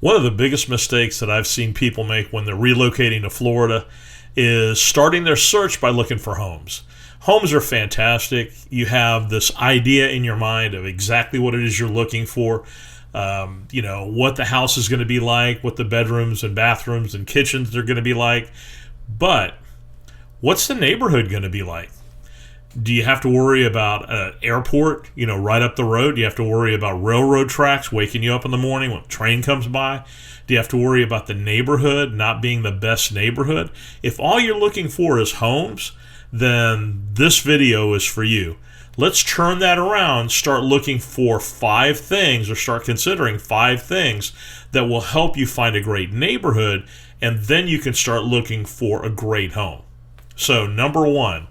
One of the biggest mistakes that I've seen people make when they're relocating to Florida is starting their search by looking for homes. Homes are fantastic. You have this idea in your mind of exactly what it is you're looking for. What the house is going to be like, what the bedrooms and bathrooms and kitchens are going to be like. But what's the neighborhood going to be like? Do you have to worry about an airport, right up the road? Do you have to worry about railroad tracks waking you up in the morning when a train comes by? Do you have to worry about the neighborhood not being the best neighborhood? If all you're looking for is homes, then this video is for you. Let's turn that around, start looking for 5 things, or start considering 5 things that will help you find a great neighborhood, and then you can start looking for a great home. So number 1,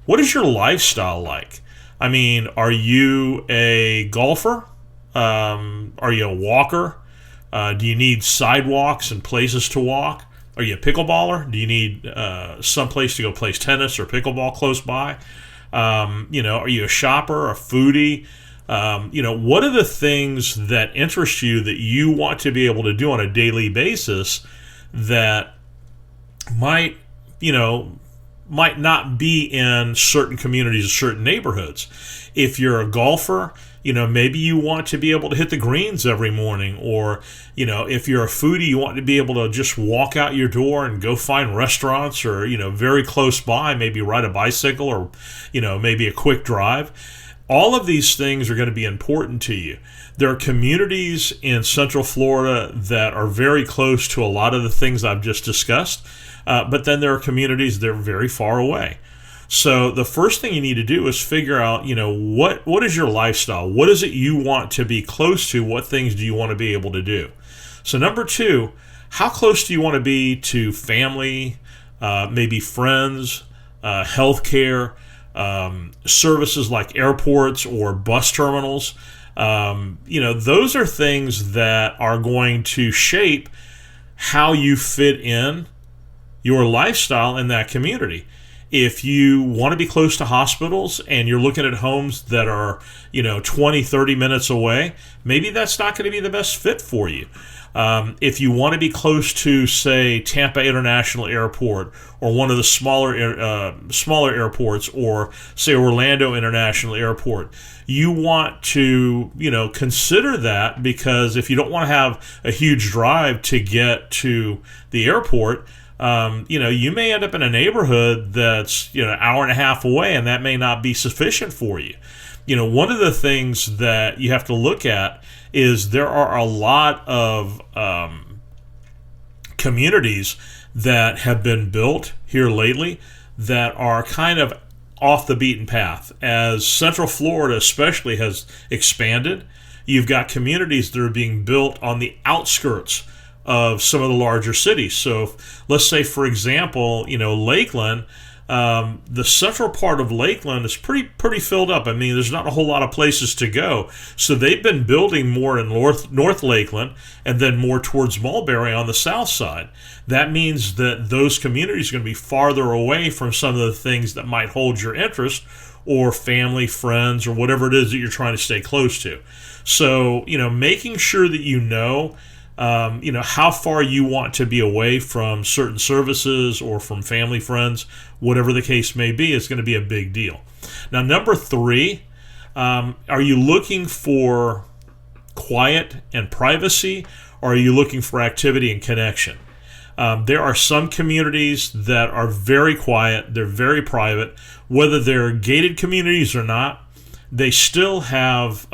what is your lifestyle like? I mean, are you a golfer? Are you a walker? Do you need sidewalks and places to walk? Are you a pickleballer? Do you need some place to go play tennis or pickleball close by? Are you a shopper, a foodie? What are the things that interest you that you want to be able to do on a daily basis that might not be in certain communities or certain neighborhoods? If you're a golfer, maybe you want to be able to hit the greens every morning, or, if you're a foodie, you want to be able to just walk out your door and go find restaurants, or, very close by, maybe ride a bicycle, or, maybe a quick drive. All of these things are going to be important to you. There are communities in Central Florida that are very close to a lot of the things I've just discussed, but then there are communities that are very far away. So the first thing you need to do is figure out, what is your lifestyle? What is it you want to be close to? What things do you want to be able to do? So number 2, how close do you want to be to family, maybe friends, healthcare, services like airports or bus terminals? Those are things that are going to shape how you fit in your lifestyle in that community. If you want to be close to hospitals and you're looking at homes that are, 20, 30 minutes away, maybe that's not going to be the best fit for you. If you want to be close to, say, Tampa International Airport, or one of the smaller airports, or, say, Orlando International Airport, you want to, consider that, because if you don't want to have a huge drive to get to the airport, you may end up in a neighborhood that's, an hour and a half away, and that may not be sufficient for you. One of the things that you have to look at is there are a lot of communities that have been built here lately that are kind of off the beaten path. As Central Florida especially has expanded, you've got communities that are being built on the outskirts of some of the larger cities. So let's say, for example, Lakeland, the central part of Lakeland is pretty filled up. I mean, there's not a whole lot of places to go. So they've been building more in North Lakeland, and then more towards Mulberry on the south side. That means that those communities are going to be farther away from some of the things that might hold your interest, or family, friends, or whatever it is that you're trying to stay close to. So, making sure that how far you want to be away from certain services or from family, friends, whatever the case may be, is going to be a big deal. Now, number 3, are you looking for quiet and privacy, or are you looking for activity and connection? There are some communities that are very quiet, they're very private. Whether they're gated communities or not, they still have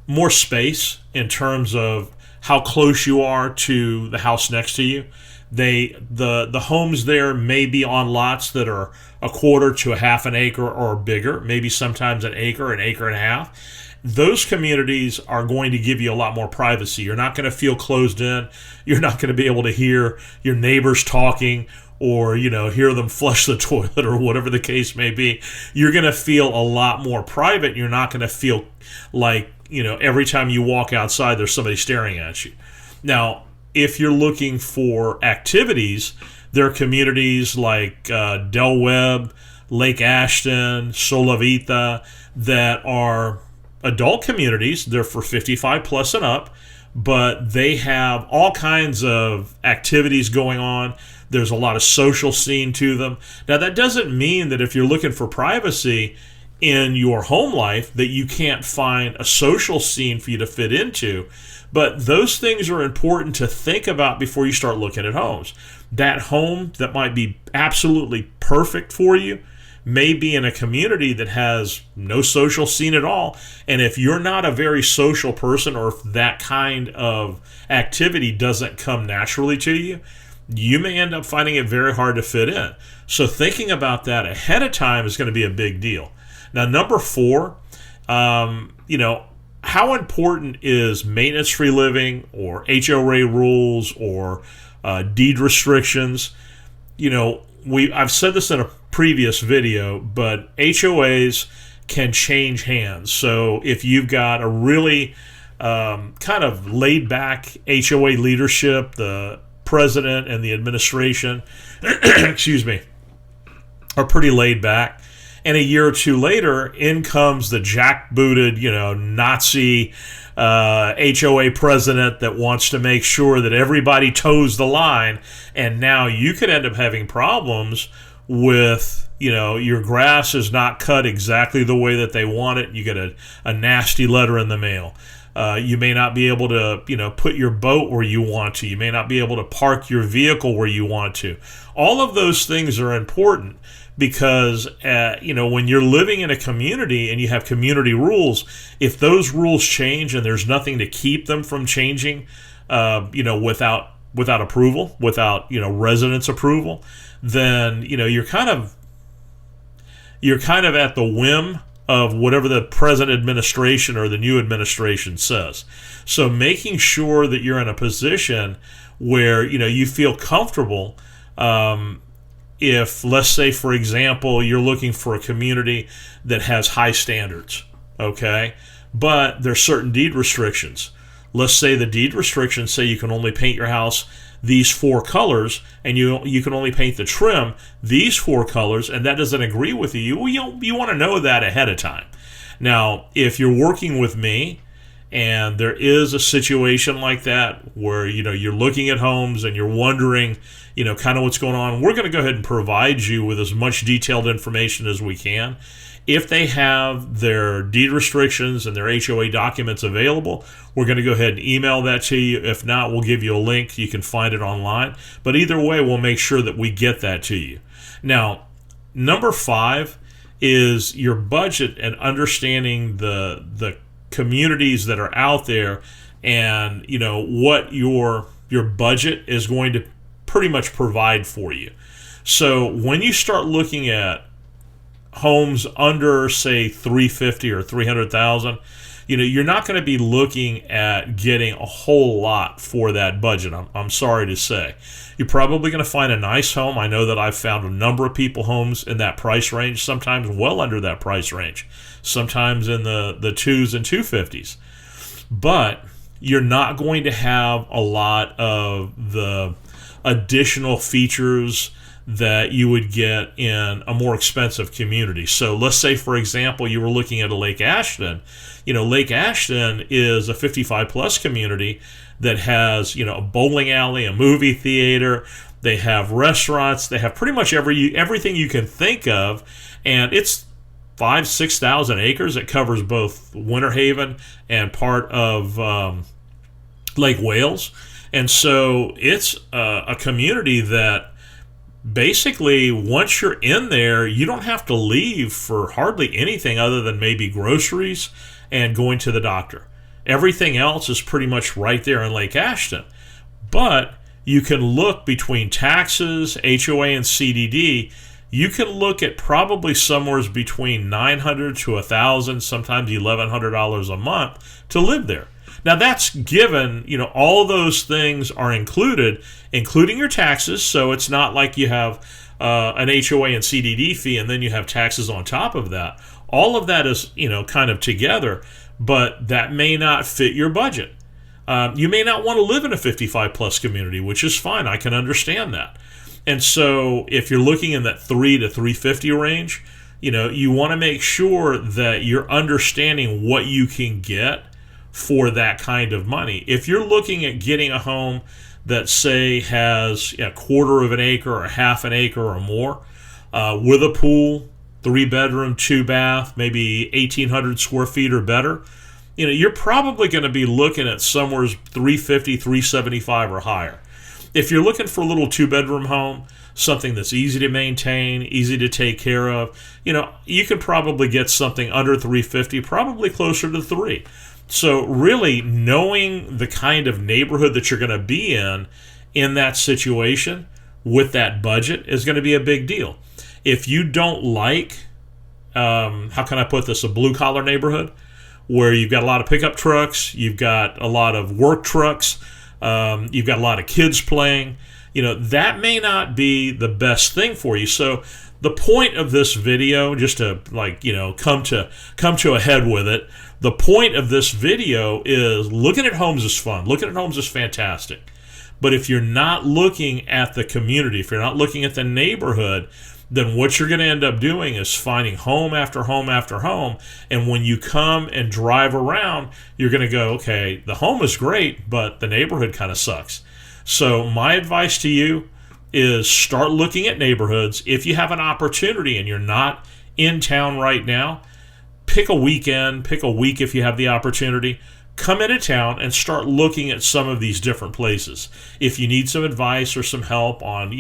more space in terms of how close you are to the house next to you. The homes there may be on lots that are a quarter to a half an acre or bigger, maybe sometimes an acre and a half. Those communities are going to give you a lot more privacy. You're not going to feel closed in. You're not going to be able to hear your neighbors talking, or hear them flush the toilet, or whatever the case may be. You're going to feel a lot more private. You're not going to feel like every time you walk outside, there's somebody staring at you. Now, if you're looking for activities, there are communities like Del Webb, Lake Ashton, Solavita, that are adult communities. They're for 55 plus and up, but they have all kinds of activities going on. There's a lot of social scene to them. Now, that doesn't mean that if you're looking for privacy in your home life that you can't find a social scene for you to fit into. But those things are important to think about before you start looking at homes. That home that might be absolutely perfect for you may be in a community that has no social scene at all. And if you're not a very social person, or if that kind of activity doesn't come naturally to you, you may end up finding it very hard to fit in. So thinking about that ahead of time is going to be a big deal. Now, number 4, how important is maintenance-free living or HOA rules or deed restrictions? I've said this in a previous video, but HOAs can change hands. So if you've got a really kind of laid-back HOA leadership, the president and the administration, excuse me, are pretty laid back. And a year or two later, in comes the jackbooted, Nazi HOA president that wants to make sure that everybody toes the line. And now you could end up having problems with, your grass is not cut exactly the way that they want it. You get a nasty letter in the mail. You may not be able to, put your boat where you want to. You may not be able to park your vehicle where you want to. All of those things are important because, when you're living in a community and you have community rules, if those rules change and there's nothing to keep them from changing, without approval, without, residents' approval, then, you're kind of at the whim of whatever the present administration or the new administration says. So making sure that you're in a position where, you feel comfortable, if, let's say, for example, you're looking for a community that has high standards, okay, but there's certain deed restrictions. Let's say the deed restrictions say you can only paint your house these 4 colors, and you can only paint the trim these 4 colors, and that doesn't agree with you. You want to know that ahead of time. Now, if you're working with me and there is a situation like that where you're looking at homes and you're wondering kind of what's going on, we're going to go ahead and provide you with as much detailed information as we can. If they have their deed restrictions and their HOA documents available, we're going to go ahead and email that to you. If not, we'll give you a link. You can find it online. But either way, we'll make sure that we get that to you. Now, number 5 is your budget and understanding the communities that are out there and what your budget is going to pretty much provide for you. So when you start looking at homes under, say, 350 or 300,000, you're not going to be looking at getting a whole lot for that budget. I'm sorry to say. You're probably going to find a nice home. I know that I've found a number of people homes in that price range, sometimes well under that price range, sometimes in the 2s and 250s. But you're not going to have a lot of the additional features that you would get in a more expensive community. So let's say, for example, you were looking at a Lake Ashton. Lake Ashton is a 55 plus community that has, a bowling alley, a movie theater. They have restaurants. They have pretty much everything you can think of. And it's 5,000-6,000 acres. It covers both Winter Haven and part of Lake Wales. And so it's a community that basically, once you're in there, you don't have to leave for hardly anything other than maybe groceries and going to the doctor. Everything else is pretty much right there in Lake Ashton. But you can look between taxes, HOA, and CDD. You can look at probably somewhere between $900 to $1,000, sometimes $1,100 a month to live there. Now that's given, all those things are included, including your taxes. So it's not like you have an HOA and CDD fee and then you have taxes on top of that. All of that is, kind of together, but that may not fit your budget. You may not want to live in a 55 plus community, which is fine. I can understand that. And so if you're looking in that 3 to 350 range, you want to make sure that you're understanding what you can get for that kind of money. If you're looking at getting a home that, say, has a quarter of an acre or half an acre or more, with a pool, 3-bedroom, 2-bath, maybe 1,800 square feet or better, you're probably going to be looking at somewhere 350, 375 or higher. If you're looking for a little 2-bedroom home, something that's easy to maintain, easy to take care of, you could probably get something under 350, probably closer to 3. So really knowing the kind of neighborhood that you're going to be in that situation with that budget is going to be a big deal. If you don't like, how can I put this, a blue-collar neighborhood where you've got a lot of pickup trucks, you've got a lot of work trucks, you've got a lot of kids playing, that may not be the best thing for you. So the point of this video, just to come to a head with it, the point of this video is looking at homes is fun. Looking at homes is fantastic. But if you're not looking at the community, if you're not looking at the neighborhood, then what you're going to end up doing is finding home after home after home. And when you come and drive around, you're going to go, okay, the home is great, but the neighborhood kind of sucks. So my advice to you is start looking at neighborhoods. If you have an opportunity and you're not in town right now, pick a weekend, pick a week if you have the opportunity. Come into town and start looking at some of these different places. If you need some advice or some help on,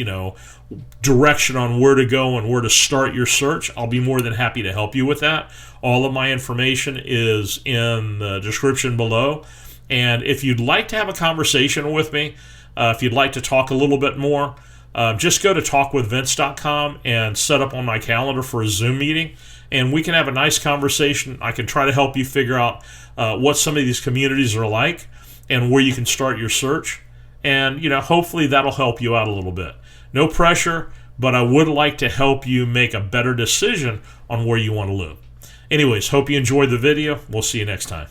direction on where to go and where to start your search, I'll be more than happy to help you with that. All of my information is in the description below. And if you'd like to have a conversation with me, if you'd like to talk a little bit more, just go to talkwithvince.com and set up on my calendar for a Zoom meeting, and we can have a nice conversation. I can try to help you figure out what some of these communities are like and where you can start your search. And, hopefully that'll help you out a little bit. No pressure, but I would like to help you make a better decision on where you want to live. Anyways, hope you enjoyed the video. We'll see you next time.